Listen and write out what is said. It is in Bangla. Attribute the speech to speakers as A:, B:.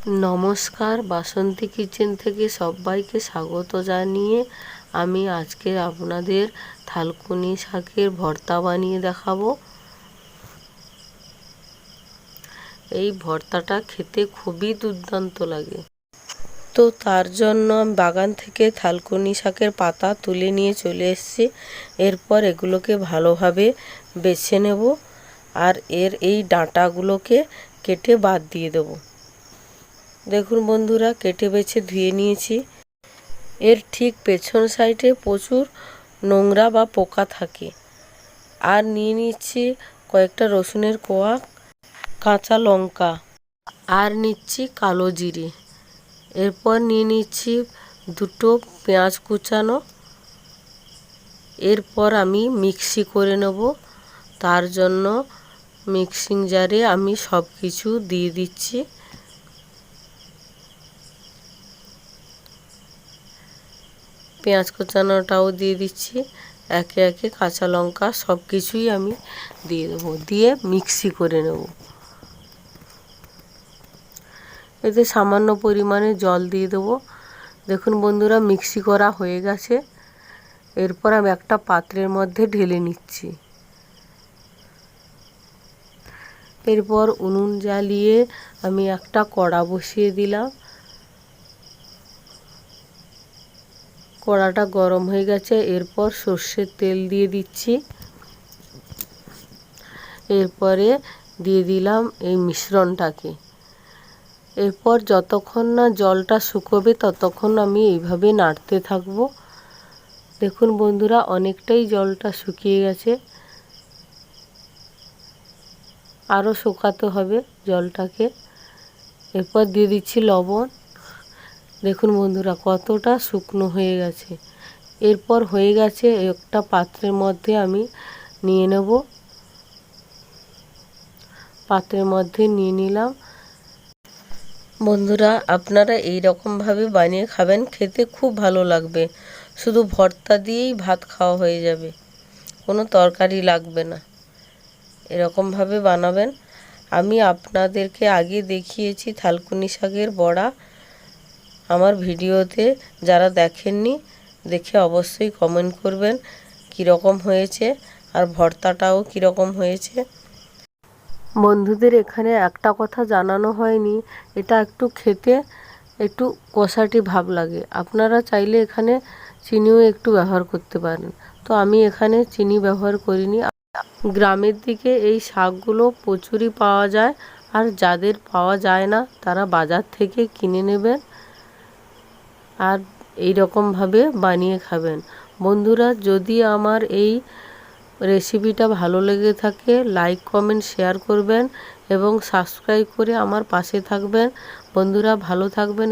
A: নমস্কার, বাসন্তী কিচেন থেকে সবাইকে স্বাগত জানিয়ে আমি আজকে আপনাদের থালকুনি শাকের ভর্তা বানিয়ে দেখাবো। এই ভর্তাটা খেতে খুবই দুর্দান্ত লাগে। তো তার জন্য আমি বাগান থেকে থালকুনি শাকের পাতা তুলে নিয়ে চলে এসেছি। এরপর এগুলোকে ভালোভাবে বেছে নেব আর এই ডাঁটাগুলোকে কেটে বাদ দিয়ে দেবো। দেখুন বন্ধুরা, কেটে বেছে ধুয়ে নিয়েছি। এর ঠিক পেছন সাইডে প্রচুর নোংরা বা পোকা থাকে। আর নিয়ে নিচ্ছি কয়েকটা রসুনের কোয়া, কাঁচা লঙ্কা, আর নিচ্ছি কালো জিরে। এরপর নিয়ে নিচ্ছি দুটো পেঁয়াজ কুচানো। এরপর আমি মিক্সি করে নেব। তার জন্য মিক্সিং জারে আমি সব কিছু দিয়ে দিচ্ছি। পেঁয়াজ কুচানোটাও দিয়ে দিচ্ছি, একে একে কাঁচা লঙ্কা সব কিছুই আমি দিয়ে দেবো, দিয়ে মিক্সি করে নেব। এতে সামান্য পরিমাণে জল দিয়ে দেবো। দেখুন বন্ধুরা, মিক্সি করা হয়ে গেছে। এরপর আমি একটা পাত্রের মধ্যে ঢেলে নিচ্ছি। এরপর উনুন জ্বালিয়ে আমি একটা কড়া বসিয়ে দিলাম। কড়াটা গরম হয়ে গেছে। এরপর সর্ষের তেল দিয়ে দিচ্ছি। এরপরে দিয়ে দিলাম এই মিশ্রণটাকে। এরপর যতক্ষণ না জলটা শুকোবে ততক্ষণ আমি এইভাবে নাড়তে থাকবো। দেখুন বন্ধুরা, অনেকটাই জলটা শুকিয়ে গেছে, আরও শুকাতে হবে জলটাকে। এরপর দিয়ে দিচ্ছি লবণ। দেখুন বন্ধুরা, কতটা শুকনো হয়ে গেছে। এরপর হয়ে গেছে, একটা পাত্রের মধ্যে আমি নিয়ে নেব। পাত্রের মধ্যে নিয়ে নিলাম। বন্ধুরা, আপনারা এই রকমভাবে বানিয়ে খাবেন, খেতে খুব ভালো লাগবে। শুধু ভর্তা দিয়েই ভাত খাওয়া হয়ে যাবে, কোনো তরকারি লাগবে না। এরকমভাবে বানাবেন। আমি আপনাদেরকে আগে দেখিয়েছি থালকুনি শাকের বড়া আমার ভিডিওতে। যারা দেখেননি, দেখে অবশ্যই কমেন্ট করবেন কীরকম হয়েছে আর ভর্তাটাও কীরকম হয়েছে। বন্ধুদের এখানে একটা কথা জানানো হয়নি, এটা একটু খেতে একটু কষাটি ভাব লাগে। আপনারা চাইলে এখানে চিনিও একটু ব্যবহার করতে পারেন। তো আমি এখানে চিনি ব্যবহার করিনি। গ্রামের দিকে এই শাকগুলো প্রচুরই পাওয়া যায়, আর যাদের পাওয়া যায় না তারা বাজার থেকে কিনে নেবেন আর এই রকমভাবে বানিয়ে খাবেন। বন্ধুরা, যদি আমার এই রেসিপিটা ভালো লেগে থাকে, লাইক কমেন্ট শেয়ার করবেন এবং সাবস্ক্রাইব করে আমার পাশে থাকবেন। বন্ধুরা, ভালো থাকবেন।